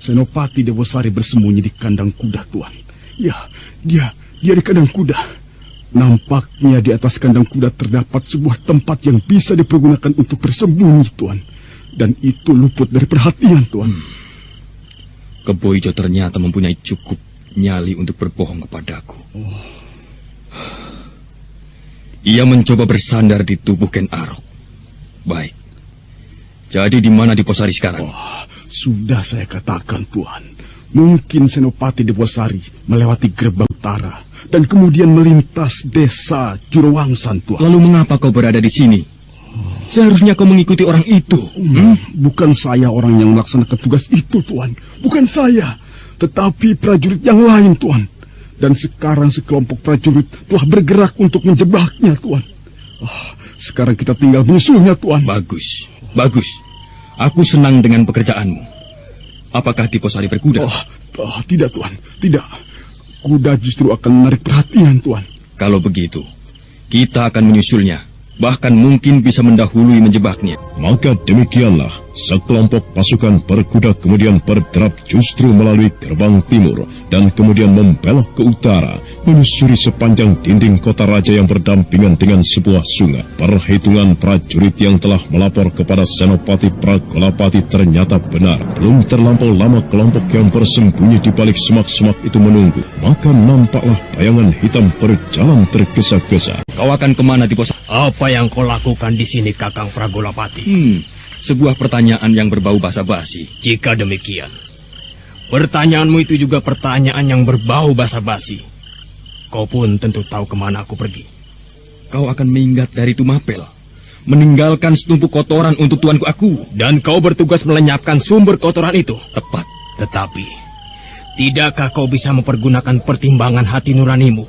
Senopati Diposari bersembunyi di kandang kuda, Tuan. Ya, dia di kandang kuda. Nampaknya di atas kandang kuda terdapat sebuah tempat yang bisa dipergunakan untuk bersembunyi, Tuan. Dan itu luput dari perhatian, Tuan. Kebo Ijo ternyata mempunyai cukup nyali untuk berbohong kepadaku. Ia mencoba bersandar di tubuh Ken Arok. Baik. Jadi di mana Diposari sekarang? Sudah saya katakan, Tuan. Mungkin Senopati Diposari melewati gerbang utara dan kemudian melintas desa Jurawangsan, Tuan. Lalu mengapa kau berada di sini? Seharusnya kau mengikuti orang itu. Bukan saya orang yang melaksanakan tugas itu, Tuan. Bukan saya, tetapi prajurit yang lain, Tuan. Dan sekarang sekelompok prajurit telah bergerak untuk menjebaknya, Tuan. Sekarang kita tinggal menyusulnya, Tuan. Bagus, bagus. Aku senang dengan pekerjaanmu. Apakah Diposari berkuda? Tidak, Tuan. Tidak. Kuda justru akan menarik perhatian, Tuan. Kalau begitu, kita akan menyusulnya. Bahkan mungkin bisa mendahului menjebaknya. Maka demikianlah sekelompok pasukan berkuda kemudian berderap justru melalui gerbang timur dan kemudian membelok ke utara, menyusuri sepanjang dinding kota raja yang berdampingan dengan sebuah sungai. Perhitungan prajurit yang telah melapor kepada Senopati Pragolapati ternyata benar. Belum terlampau lama kelompok yang bersembunyi di balik semak-semak itu menunggu. Maka nampaklah bayangan hitam berjalan tergesa-gesa. Kau akan kemana, Diposari? Apa yang kau lakukan di sini, Kakang Pragolapati? Sebuah pertanyaan yang berbau basa-basi. Jika demikian, pertanyaanmu itu juga pertanyaan yang berbau basa-basi. Kau pun tentu tahu kemana aku pergi. Kau akan minggat dari Tumapel, meninggalkan setumpuk kotoran untuk tuanku aku. Dan kau bertugas melenyapkan sumber kotoran itu. Tepat. Tetapi, tidakkah kau bisa mempergunakan pertimbangan hati nuranimu?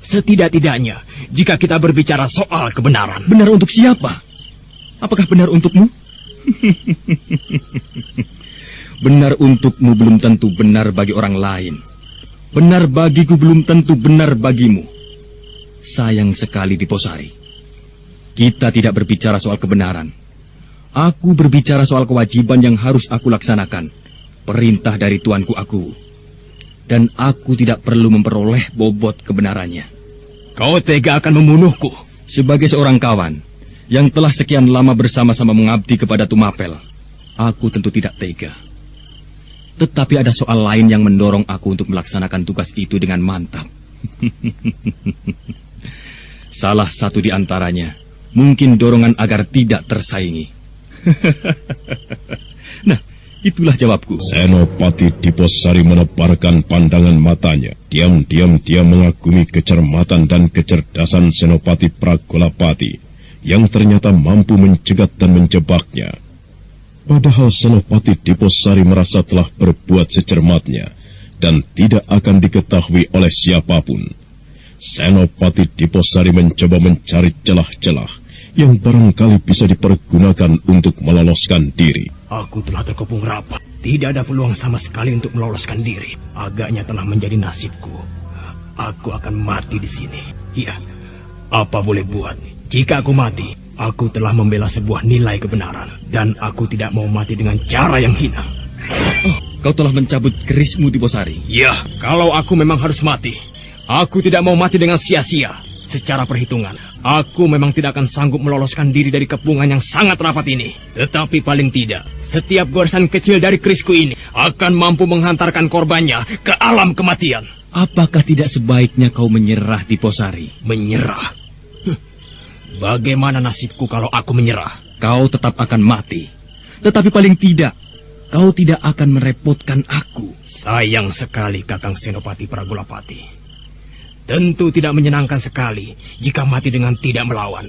Setidak-tidaknya, jika kita berbicara soal kebenaran. Benar untuk siapa? Apakah benar untukmu? Benar untukmu belum tentu benar bagi orang lain. Benar bagiku belum tentu benar bagimu. Sayang sekali, Diposari. Kita tidak berbicara soal kebenaran. Aku berbicara soal kewajiban yang harus aku laksanakan. Perintah dari tuanku aku. Dan aku tidak perlu memperoleh bobot kebenarannya. Kau tega akan membunuhku? Sebagai seorang kawan yang telah sekian lama bersama-sama mengabdi kepada Tumapel, aku tentu tidak tega. Tetapi ada soal lain yang mendorong aku untuk melaksanakan tugas itu dengan mantap. Salah satu di antaranya mungkin dorongan agar tidak tersaingi. Nah, itulah jawabku. Senopati Diposari menebarkan pandangan matanya. Diam-diam dia mengagumi kecermatan dan kecerdasan Senopati Pragolapati yang ternyata mampu mencegat dan menjebaknya. Padahal Senopati Diposari merasa telah berbuat secermatnya dan tidak akan diketahui oleh siapapun. Senopati Diposari mencoba mencari celah-celah yang barangkali bisa dipergunakan untuk meloloskan diri. Aku telah terkepung rapat. Tidak ada peluang sama sekali untuk meloloskan diri. Agaknya telah menjadi nasibku. Aku akan mati di sini. Iya, apa boleh buat? Jika aku mati, aku telah membela sebuah nilai kebenaran. Dan aku tidak mau mati dengan cara yang hina. Oh, kau telah mencabut kerismu, Diposari? Ya, kalau aku memang harus mati, aku tidak mau mati dengan sia-sia. Secara perhitungan, aku memang tidak akan sanggup meloloskan diri dari kepungan yang sangat rapat ini. Tetapi paling tidak, setiap goresan kecil dari kerisku ini akan mampu menghantarkan korbannya ke alam kematian. Apakah tidak sebaiknya kau menyerah, Diposari? Menyerah? Bagaimana nasibku kalau aku menyerah? Kau tetap akan mati. Tetapi paling tidak, kau tidak akan merepotkan aku. Sayang sekali, Kakang Senopati Pragolapati. Tentu tidak menyenangkan sekali jika mati dengan tidak melawan.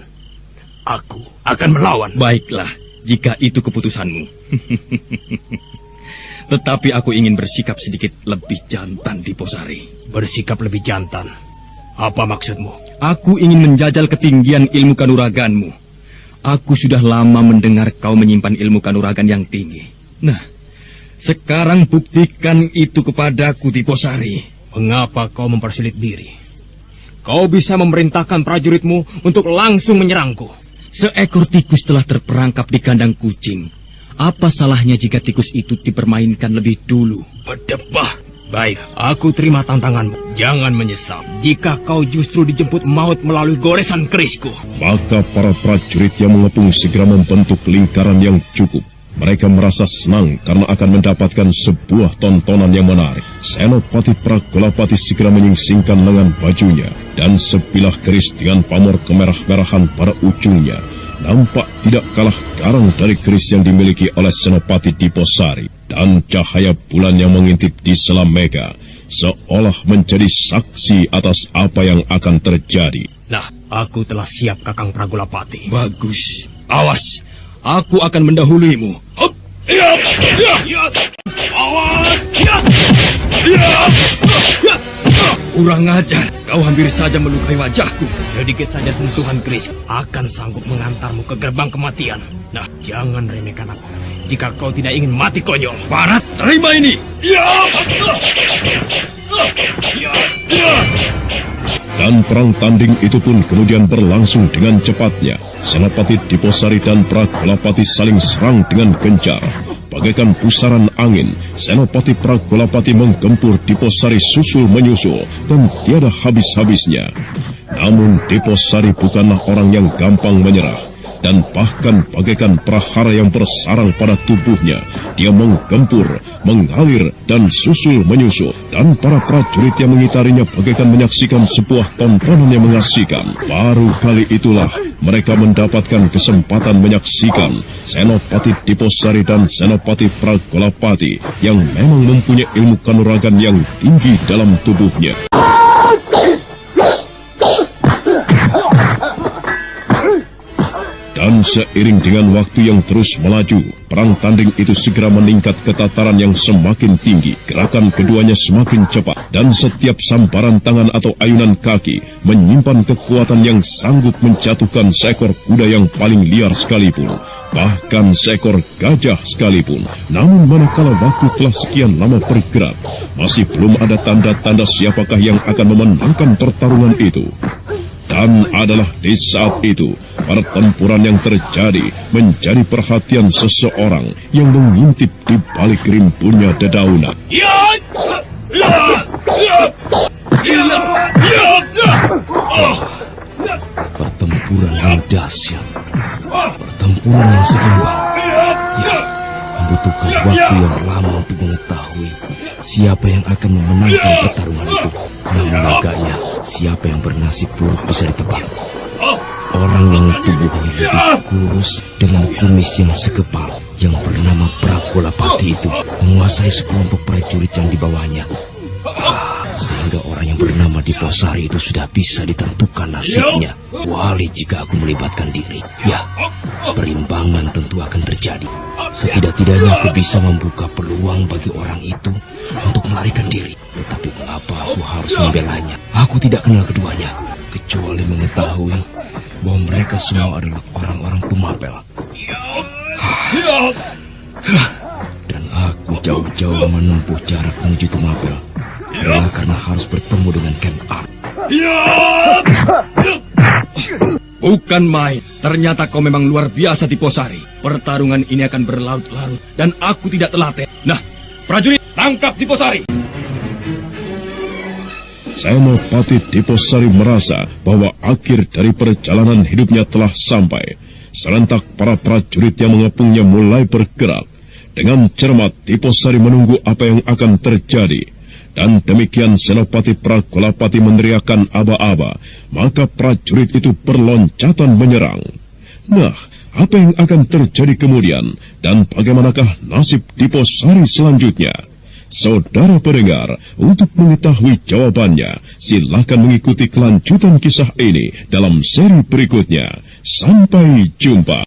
Aku akan melawan. Baiklah, jika itu keputusanmu. Tetapi aku ingin bersikap sedikit lebih jantan, Diposari. Bersikap lebih jantan? Apa maksudmu? Aku ingin menjajal ketinggian ilmu kanuraganmu. Aku sudah lama mendengar kau menyimpan ilmu kanuragan yang tinggi. Nah, sekarang buktikan itu kepadaku, Diposari. Mengapa kau mempersulit diri? Kau bisa memerintahkan prajuritmu untuk langsung menyerangku. Seekor tikus telah terperangkap di kandang kucing. Apa salahnya jika tikus itu dipermainkan lebih dulu? Berdebah. Baik, aku terima tantanganmu. Jangan menyesal jika kau justru dijemput maut melalui goresan kerisku. Maka para prajurit yang mengepung segera membentuk lingkaran yang cukup. Mereka merasa senang karena akan mendapatkan sebuah tontonan yang menarik. Senopati Pragolapati segera menyingsingkan lengan bajunya, dan sebilah keris dengan pamor kemerah-merahan pada ujungnya nampak tidak kalah garang dari keris yang dimiliki oleh Senopati Diposari. Dan cahaya bulan yang mengintip di sela mega seolah menjadi saksi atas apa yang akan terjadi. Nah, aku telah siap, Kakang Pragolapati. Bagus. Awas, aku akan mendahuluimu. Awas! Kurang ajar, kau hampir saja melukai wajahku. Sedikit saja sentuhan keris akan sanggup mengantarmu ke gerbang kematian. Nah, jangan remehkan aku. Jika kau tidak ingin mati konyol. Barat, terima ini. Dan perang tanding itu pun kemudian berlangsung dengan cepatnya. Senopati Diposari dan Pragolapati saling serang dengan gencar. Bagaikan pusaran angin, Senopati Pragolapati menggempur Diposari susul menyusul dan tiada habis-habisnya. Namun Diposari bukanlah orang yang gampang menyerah. Dan bahkan bagaikan prahara yang bersarang pada tubuhnya, dia menggempur, mengalir, dan susul menyusul. Dan para prajurit yang mengitarinya bagaikan menyaksikan sebuah tontonan yang mengasihkan. Baru kali itulah mereka mendapatkan kesempatan menyaksikan Senopati Diposari dan Senopati Pragolapati yang memang mempunyai ilmu kanuragan yang tinggi dalam tubuhnya. Dan seiring dengan waktu yang terus melaju, perang tanding itu segera meningkat ke tataran yang semakin tinggi. Gerakan keduanya semakin cepat, dan setiap sambaran tangan atau ayunan kaki menyimpan kekuatan yang sanggup menjatuhkan seekor kuda yang paling liar sekalipun, bahkan seekor gajah sekalipun. Namun manakala waktu telah sekian lama bergerak, masih belum ada tanda-tanda siapakah yang akan memenangkan pertarungan itu. Dan adalah di saat itu, pertempuran yang terjadi menjadi perhatian seseorang yang mengintip di balik rimbunnya dedaunan. Pertempuran yang dahsyat, pertempuran yang seimbang. Ya, membutuhkan waktu yang lama untuk mengetahui siapa yang akan memenangkan pertarungan itu. Namun agaknya siapa yang bernasib buruk bisa ditebak. Orang yang tubuhnya lebih kurus dengan kumis yang sekepal, yang bernama Pragolapati itu menguasai sekelompok prajurit yang di bawahnya. Sehingga orang yang bernama Diposari itu sudah bisa ditentukan nasibnya. Kecuali jika aku melibatkan diri. Ya, perimbangan tentu akan terjadi. Setidak-tidaknya aku bisa membuka peluang bagi orang itu untuk melarikan diri. Tetapi mengapa aku harus membelanya? Aku tidak kenal keduanya, kecuali mengetahui bahwa mereka semua adalah orang-orang Tumapel. Dan aku jauh-jauh menempuh jarak menuju Tumapel adalah karena harus bertemu dengan Ken Arok. Bukan main. Ternyata kau memang luar biasa di Posari. Pertarungan ini akan berlarut-larut dan aku tidak telaten. Nah, prajurit, tangkap di Posari. Senopati Diposari merasa bahwa akhir dari perjalanan hidupnya telah sampai. Serentak para prajurit yang mengepungnya mulai bergerak. Dengan cermat Diposari menunggu apa yang akan terjadi. Dan demikian Senopati Pragolapati meneriakkan aba-aba, maka prajurit itu berloncatan menyerang. Nah, apa yang akan terjadi kemudian dan bagaimanakah nasib Diposari selanjutnya? Saudara pendengar, untuk mengetahui jawabannya, silakan mengikuti kelanjutan kisah ini dalam seri berikutnya. Sampai jumpa.